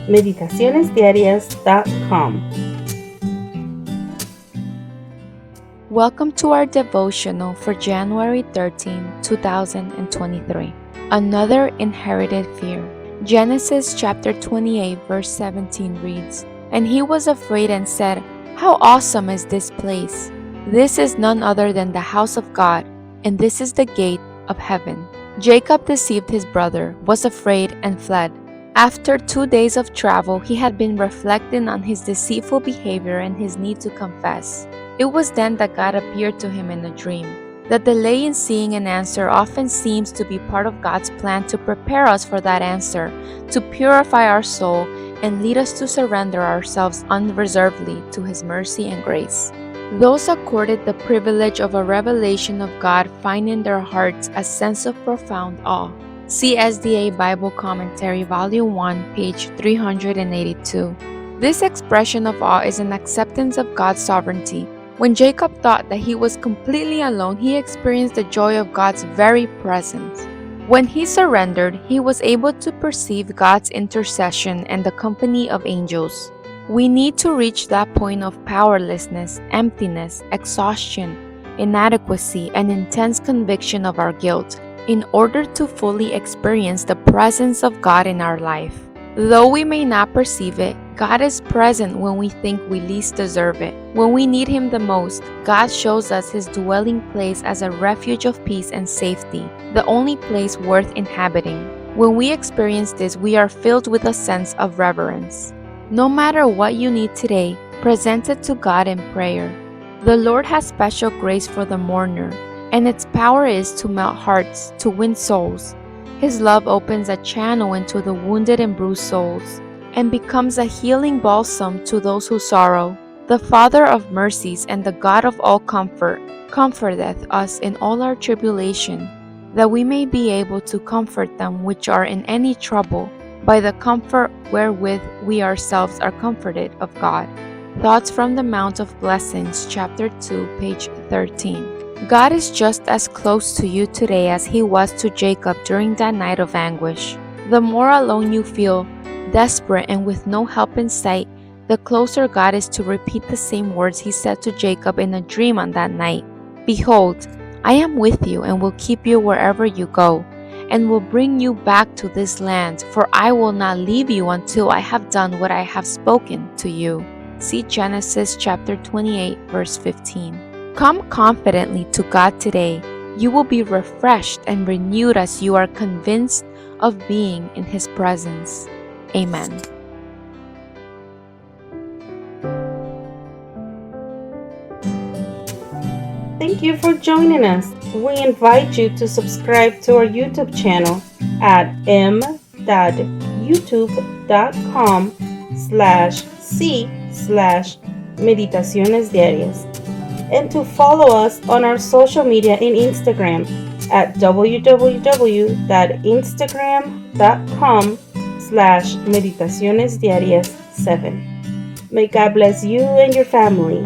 meditacionesdiarias.com. Welcome to our devotional for January 13, 2023. Another inherited fear. Genesis chapter 28 verse 17 reads, "And he was afraid and said, 'How awesome is this place! This is none other than the house of God, and this is the gate of heaven.' Jacob deceived his brother, was afraid, and fled. After 2 days of travel, he had been reflecting on his deceitful behavior and his need to confess. It was then that God appeared to him in a dream. The delay in seeing an answer often seems to be part of God's plan to prepare us for that answer, to purify our soul, and lead us to surrender ourselves unreservedly to His mercy and grace. Those accorded the privilege of a revelation of God find in their hearts a sense of profound awe. See SDA Bible Commentary, Volume 1, page 382. This expression of awe is an acceptance of God's sovereignty. When Jacob thought that he was completely alone, he experienced the joy of God's very presence. When he surrendered, he was able to perceive God's intercession and the company of angels. We need to reach that point of powerlessness, emptiness, exhaustion, inadequacy, and intense conviction of our guilt in order to fully experience the presence of God in our life. Though we may not perceive it, God is present when we think we least deserve it. When we need Him the most, God shows us His dwelling place as a refuge of peace and safety, the only place worth inhabiting. When we experience this, we are filled with a sense of reverence. No matter what you need today, present it to God in prayer. The Lord has special grace for the mourner, and its power is to melt hearts, to win souls. His love opens a channel into the wounded and bruised souls, and becomes a healing balsam to those who sorrow. The Father of mercies and the God of all comfort comforteth us in all our tribulation, that we may be able to comfort them which are in any trouble, by the comfort wherewith we ourselves are comforted of God." Thoughts from the Mount of Blessings, chapter 2, page 13. God is just as close to you today as He was to Jacob during that night of anguish. The more alone you feel, desperate and with no help in sight, the closer God is to repeat the same words He said to Jacob in a dream on that night. "Behold, I am with you and will keep you wherever you go, and will bring you back to this land, for I will not leave you until I have done what I have spoken to you." See Genesis chapter 28, verse 15. Come confidently to God today. You will be refreshed and renewed as you are convinced of being in His presence. Amen. Thank you for joining us. We invite you to subscribe to our YouTube channel at m.youtube.com/c/Meditaciones Diarias, and to follow us on our social media in Instagram at www.instagram.com/meditacionesdiarias7. May God bless you and your family.